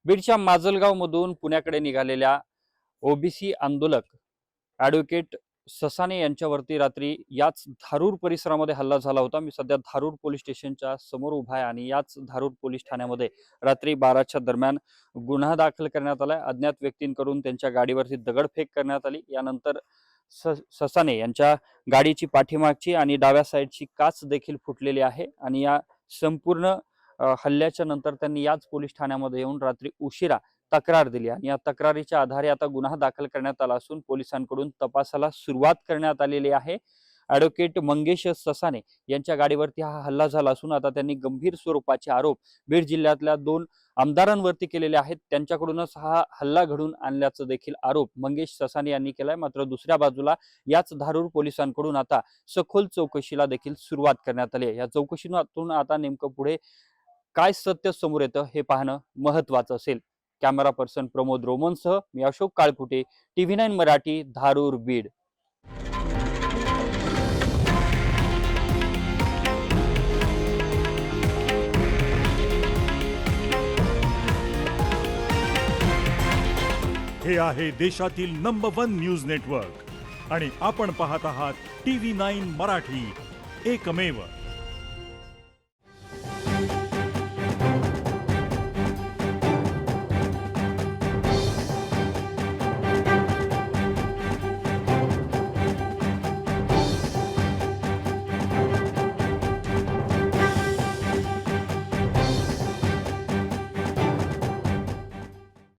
बीडच्या माजलगावमधून पुण्याकडे निघालेल्या ओबीसी आंदोलक ॲडव्होकेट ससाणे यांच्यावरती रात्री याच धारूर परिसरामध्ये हल्ला झाला होता। मी सध्या धारूर पोलीस स्टेशनच्या समोर उभा आहे आणि याच धारूर पोलीस ठाण्यामध्ये रात्री 12च्या दरम्यान गुन्हा दाखल करण्यात आलाय। अज्ञात व्यक्तींकडून त्यांच्या गाडीवरती दगडफेक करण्यात आली। यानंतर ससाणे यांच्या गाडीची पाठीमागची आणि डाव्या साईडची काच देखील फुटलेली आहे आणि या संपूर्ण हल्ल्याच्या नंतर त्यांनी याच पोलीस ठाण्यामध्ये येऊन रात्री उशिरा तक्रार दिली आणि या तक्रारीच्या आधारे आता गुन्हा दाखल करण्यात आला असून पोलिसांकडून तपासाला सुरुवात करण्यात आलेली आहे। ॲडव्होकेट मंगेश ससाणे यांच्या गाडीवरती हा हल्ला झाला असून आता त्यांनी गंभीर स्वरूपाचे आरोप बीड जिल्ह्यातल्या 2 आमदारांवरती केलेले आहेत। त्यांच्याकडूनच हा हल्ला घडून आणल्याचा देखील आरोप मंगेश ससाणे यांनी केलाय। मात्र दुसऱ्या बाजूला याच धारूर पोलिसांकडून आता सखोल चौकशीला देखील सुरुवात करण्यात आली आहे। या चौकशीतून आता नेमकं पुढे काय सत्य समोर येतं हे पाहणं महत्त्वाचं असेल। कॅमेरा पर्सन प्रमोद रोमनसह मी अशोक काळपुटे, TV9 मराठी, धारूर, बीड। हे आहे देशातील नंबर 1 न्यूज नेटवर्क आणि आपण पाहत आहात TV9 मराठी, एकमेव।